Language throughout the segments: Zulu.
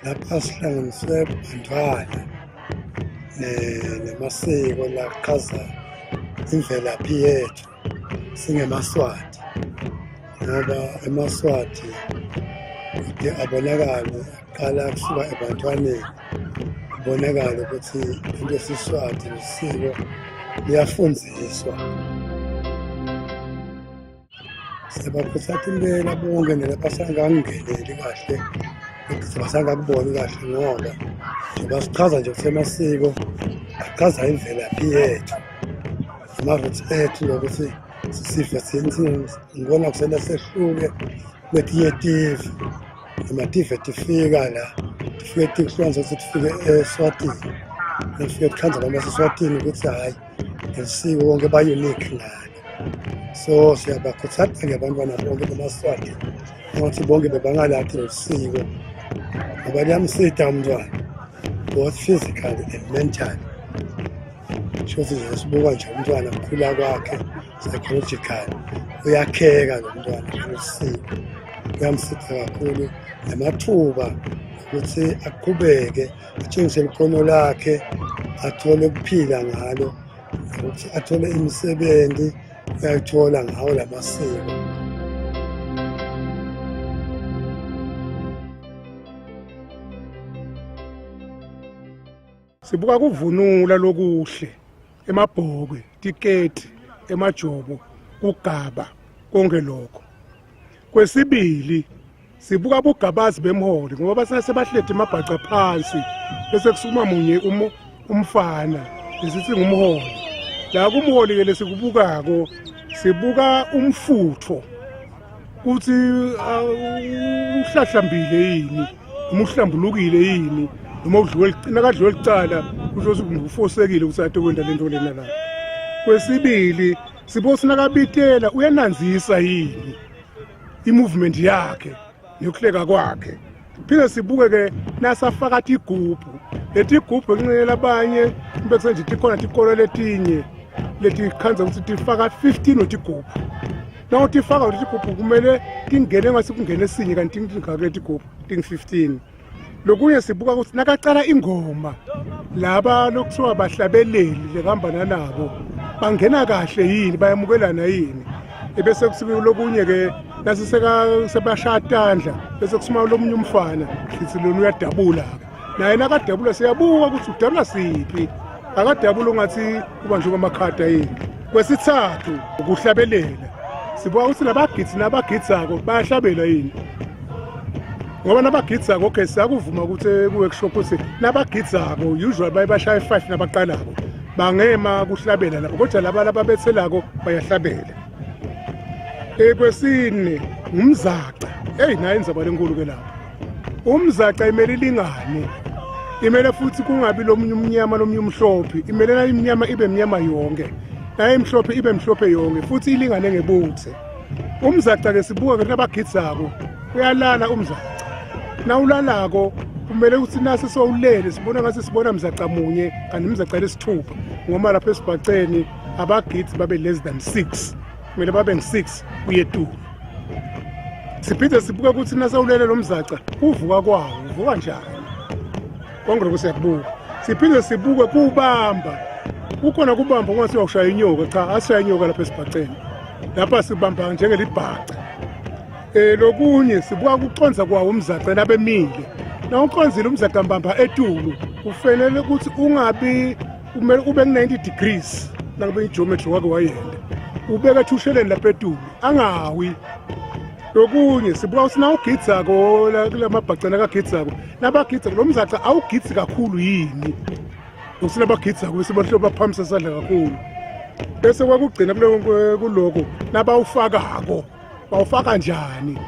lapha sihlanganiswe bandwana namasiko la chaza imvelaphi yethu singemaswati, ngoba emaswati kude abonakale aqala kusuka ebantwaneni, kubonakale ukuthi into esiswati nesiko liyafundziswa. Siyabakhuthaza impela bonke nalapha sangangeneli kahle, basangakuboni kahle ngoba njengoba sichaza nje ukuthi amasiko achaza imvelaphi yethu, ama-roots ethu nokuthi sisive ngibona kusela sehluke kwetinye tive, amative tifika la, tifike tikuhlonza ukuthi tifike eSwatini, nifike tikhanza noma seSwatini ukuthi hhayi lesiko bonke ba-unique ngalo. So siyabakhuthaza-ke abantwana bonke bamaSwati ukuthi bonke bebangalathi lesiko ngoba liyamsida umntwana both physically and mentally. Shothi nje sibuka nje umntwana ukukhula kwakhe psychological, uyakheka lo mntwana lesiko, kuyamsida kakhulu namathuba ukuthi aqhubeke atshengise ikhono lakhe, athole ukuphila ngalo, ukuthi athole imisebenzi uyayithola ngawo la masiko. Sibuka kuvunula lokuhle, emabhokwe, tiketi, emajobo, kugaba, konke lokho. Kwesibili, sibuka bugabazi bemholi ngoba basase bahlede emabhaca phansi bese kusukuma munye umfana lesithi ngumholi. La kumholi ke lesikubukako sibuka umfutho ukuthi uhlahlambile yini, umuhlambulukile yini, noma udliwe nakadliwe licala kusho ufosekile ukuthi ade kwenda lento lena la. Kwesibili sibuka sinakabitela uyananzisa yini i-movement yakhe nokuhleka kwakhe. Phinde sibuke ke nasafaka igubhu, leti igubhu enqinela abanye bese nje tikhona tikolo letinye leti khanza ukuthi tifaka 15 otigubhu. Na utifaka otigubhu kumele tingene ngase kungene esinye kanti tingakule tigubhu ting15. Lokunye sibuka ukuthi nakacala ingoma laba lokuthiwa bahlabeleli lekambana nabo bangena kahle yini, bayamukelana yini. Ebese kusuke lokunye ke nasiseka sebashayatandla bese kusima lomunye umfana sithi lona uyadabula naye nakadabula siyabuka ukuthi udabula siphi, akadabula ungathi kuba nje kwamakhada yini. Kwesithathu ukuhlabelela sibuka ukuthi labagidzi nabagidizako bayahlabela yini, ngoba nabagidizako okay siyakuvuma ukuthi ku-workshop ukuthi nabagidizako usually bayibashaya 5 nabaqalako bangema kuhlabela lapho, kodwa laba ababethelako bayahlabela. Kwesine umzaca, naye inzaba lenkulu ke lapho. Umzaca imele ilingane, imele futhi kungabi lomunye umnyama lomunye umhlophe, imele na imnyama ibe mnyama yonke, naye imhlophe ibe mhlophe yonke futhi ilingane ngebuthe. Umzaca ke sibuka ke nabagidizako uyalala umzaca, na ulalako kumele ukuthi nasi sowulele sibona ngase sibona mzaca munye kanti umzaca lesithupha, ngoba lapha esibhaceni abagidzi babe less than 6, kumele babe ngu6 kuye 2. Siphinde sibuka ukuthi nasawulele lo mzaca uvuka kwawo uvuka njani, konke lokho siyakubuka. Siphinde sibuke kubamba, kukhona kubamba ungase uyashaya inyoka, cha asishaya inyoka lapha esibhaceni, lapha sibamba njengelibhaca. Lokunye sibuka ukuconza kwawo umzaca nabemile, na uconzile umzaca mbamba etulu kufanele ukuthi ungabi kumele ube ku90 degrees nakube igeometry wake wayenda, ubeka thusheleni lapha etulu angawi. Lokunye sibuka ukuthi na ugidizako kulamabhacana kagidizako nabagidizako lo mzaca awugidzi kakhulu yini, ukuthi nabagidizako besibahlobo baphamisa sadla kakhulu. Bese kwakugcina kuloko nabawufakako bawufaka njani,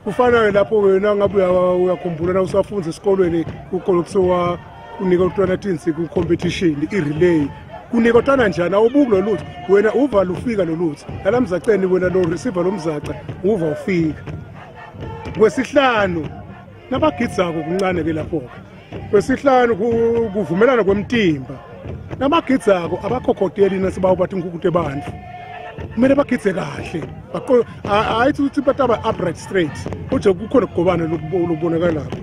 kufana lapho wena ngabe uyakhumbula na usafunza esikolweni ukolo kusowa unika utwana tinsi ku competition i-relay, kunika utwana njani awubuki lo lutho wena uva lufika lo lutho, nalamzaceni wena lo receiver lo mzaca uva ufika. Kwesihlanu nabagidizako kuncane ke lapho. Kwesihlanu kuvumelana kwemtimba, nabagidizako abakhokoteli nasibawo bathi nkukute abantu kumele bagidze kahle, hayi ukuthi bataba upright straight, kodwa kukhona ukugobana lokubonakala lapho.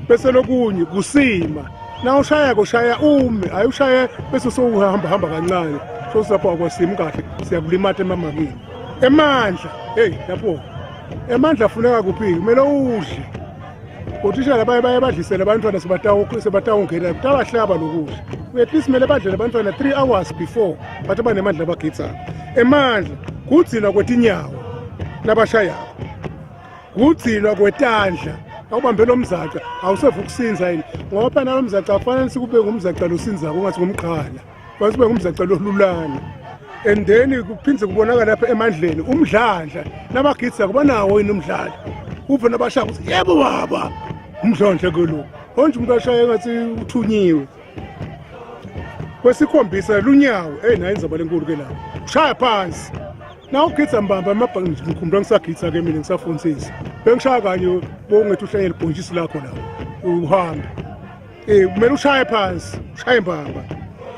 bese lokunye kusima na ushaya kushaya ume ayushaye bese sowuhamba kancane so sapha kwasima kahle siyakulimata emamakini emandla lapho emandla afuneka kuphi kumele udle uthisha baye badlisela abantwana sebatawungena tabahlaba lokudla at least kumele badle abantwana 3 hours before bathi banemandla abagitsayo emandla kugcina kwetinyawo nabashayayo kugcinwa kwetandla awubambe lo mzaca awusevu ukusinza yini ngoba phana lo mzaca afanele sikube ngumzaca losinzako ungathi ngumqhala base kube ngumzaca lolulana and then kuphindze kubonakala lapha emandleni umdlandla nabagitsa kubanawo yini umdlandla uve nabashaya ukuthi yebo baba umdlandla kelo konje umuntu ashaya ngathi uthunyiwe kwesikhombisa lunyawo nayi inzaba lenkulu ke lapho ushaya phansi na ugitsa mbamba amabhangi ngikhumbula ngisagitsa ke mina ngisafundisisa bengishaya kanye bongethi uhlanye libhontshisi lakho la uhambe kumele ushaye phansi ushaye mbamba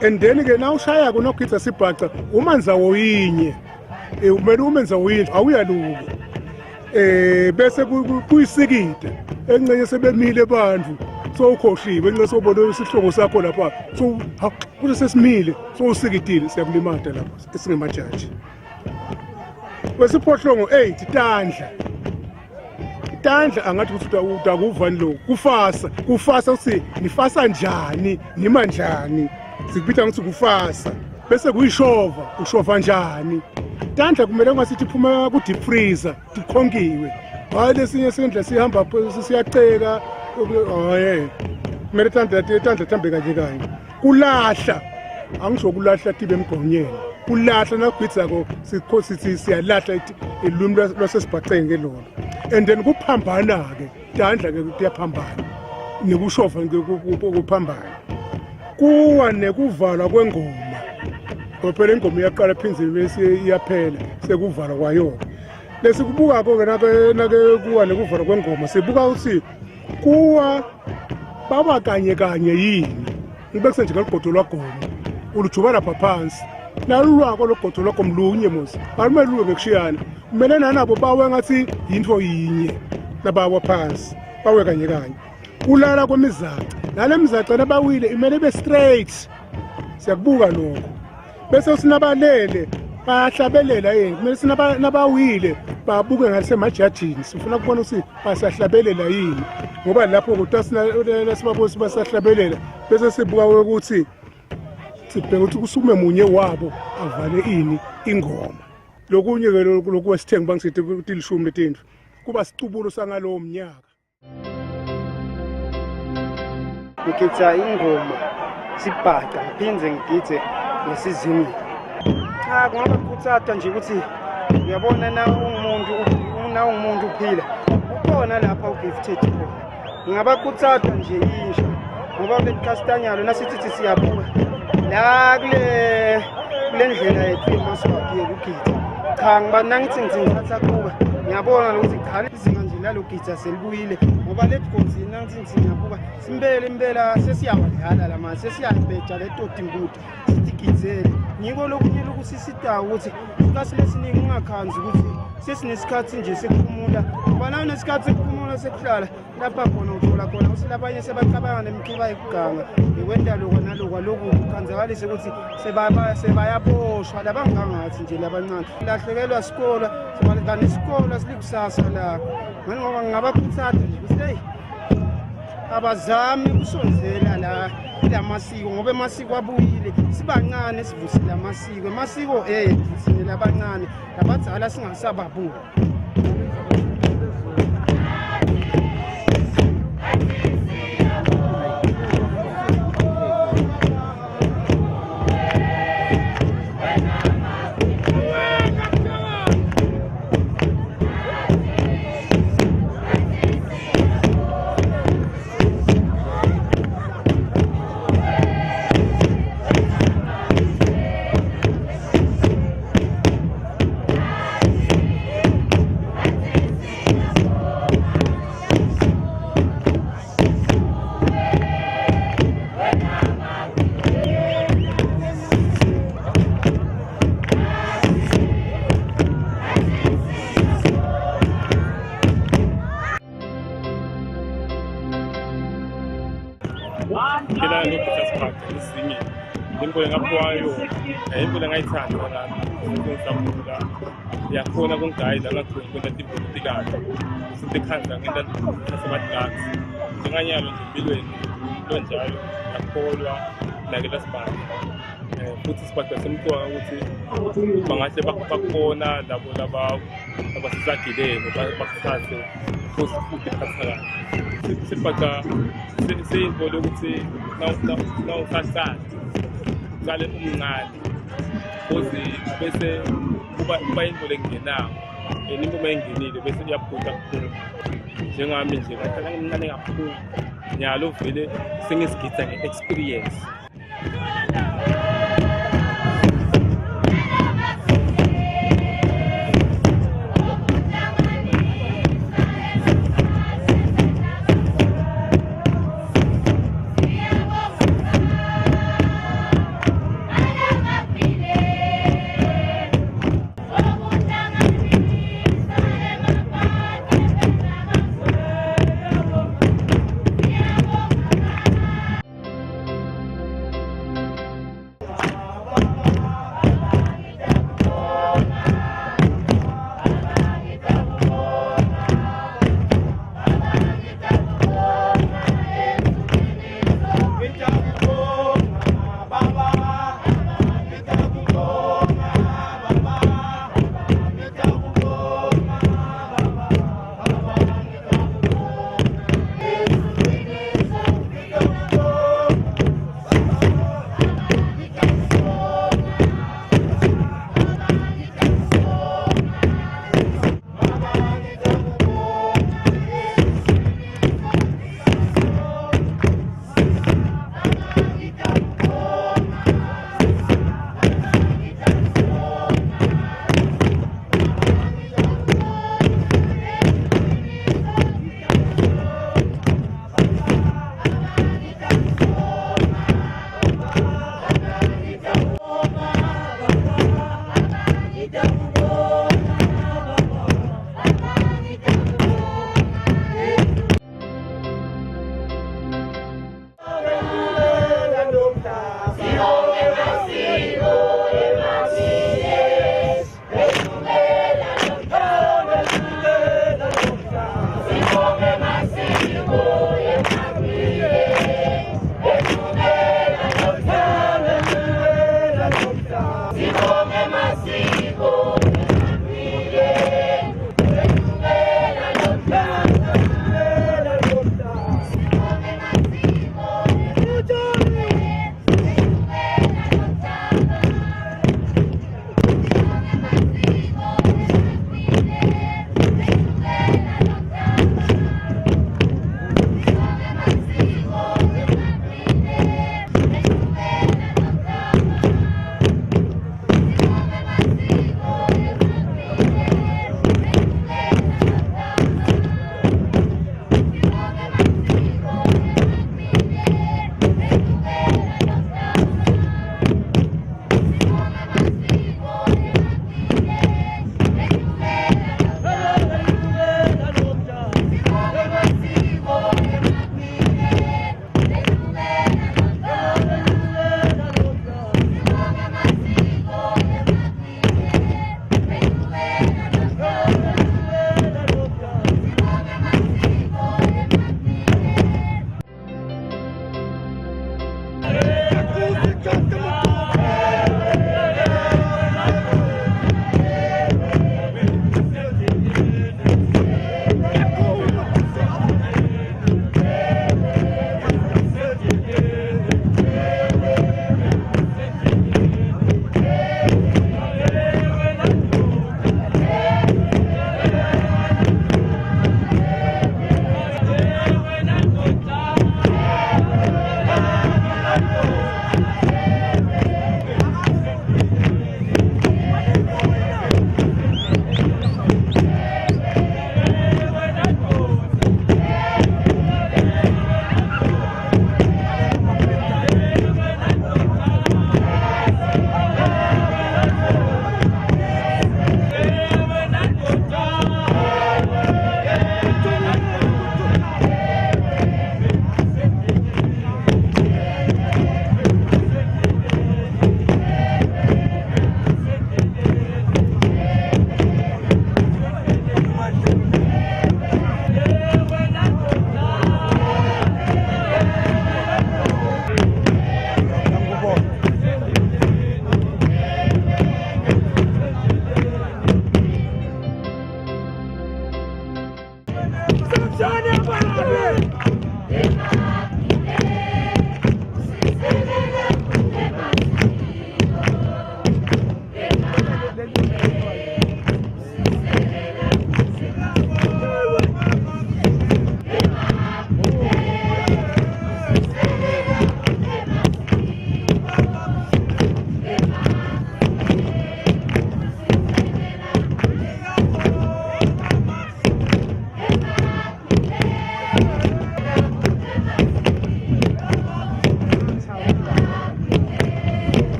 and then ke na ushaya ko nogitsa sibhaca umanzawo yinye kumele umenzawo yinye awuyaluke bese kuyisikide encenye sebemile abantu so ukhoshiwe encenye sobona isihlobo sakho lapha so kuthi sesimile so usikidile siyakulimata lapha esingemajaji kwesiphohlongo 8 tandla angathi ukuthi utakuvani lo kufasa uthi nifasa njani nima njani sikubitha ukuthi kufasa bese kuyishova ushova njani tandla kumele ngasithi phuma ku deep freezer tikhongiwe hayi lesinye sendla sihamba siyaceka kumele tandla thambe kanje kulahla angisho kulahla tibe emgonyeni kulahla nagwitsa ko sithi siyalahla ilumi lwasesibhaceni ngelolo and then kuphambana ke tandla ke kuyaphambana nekushova kuphambana kuwa nekuvalwa kwengoma ngophela ingoma iyaqala phinze bese iyaphela sekuvalwa kwayo lesikubuka ko nake kuwa nekuvalwa kwengoma sibuka ukuthi kuwa baba kanye yini ibe kusenje ngaligodo lwagoma ulujuba lapha phansi nalulwako logodo lwakho mlunye musi alumeluke ngekushiyana kumele nanabo bawe ngathi yinto yinye nabawa phansi bawe kanye ulala kwemizaca nale mizaca nabawile imele be straight siyakubuka lokho bese usinabalele bayahlabelela yini kumele sinabawile babuke ngasemajajini sifuna kubona ukuthi basahlabelela yini ngoba lapho kutasina lesibabosi basahlabelela bese sibuka ukuthi sibheke ukuthi kusukume munye wabo avale ini ingoma lokunye ke lokhu wesithengi bangisithi ukuthi ilishumi letindlu kuba sicubulo sangalowo mnyaka ngikhetha ingoma sibhaca ngiphinze ngigithe ngesizini cha kungaba kuthata nje ukuthi uyabona na ungumuntu uphila ukhona lapha ugifted khona ngingaba kuthata nje yisho ngoba le kastanyalo nasithi siyabuka la kule ndlela yethu emaswati yokugitha cha ngiba nangithi ngithatha kuba ngiyabona ukuthi cha izinga nje lalogitha selibuyile ngoba legonzi nangithi ngiyabuka impela sesiyawadlala la manje sesiyabheja le toti imbuti sitigizele ngiko lokunye lokusisita ukuthi kasilesiningi ungakhanzi ukuthi sesinesikhathi nje sekuphumula ngoba nayo nesikhathi sekuphumula sekuhlala lapha khona uthola khona ukuthi labanye sebacabanga nemikhiba ekuganga ikwenda lokho nalokho lokhu kanzakalise ukuthi sebayaboshwa labangangathi nje labancane lahlekelwa isikole sebalingana isikole silikusasa la ngoba ngingabakhuthata nje ukuthi hey abazami ukusonzela la masiko ngoba emasiko abuyile sibancane sivusile amasiko sine labancane labadzala singasababuka phela ngokuthatha isikhathi esinye imvula ngaphiwayo imvula ngayithanda nami ngisakhula yakhona kungayidla ngakhona kwenta tipolitikazi sintekhanza ngenta nasematilasi njenganyalo nje empilweni lonjalo yakholwa nakela sibanda futhi sibanda semntwana ukuthi bangahle bakhona labo labasisagilele bakuthathe futhi phathakazi sibanda siyivole ukuthi nawusahlala uqale umncane futhi bese kuba invole engenayo impuma engenile bese iyaphuka kakhulu njengami nje ngahlala ngimncane kakhulu nyalo vele sengisigida nge-experience.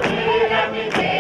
Piramide.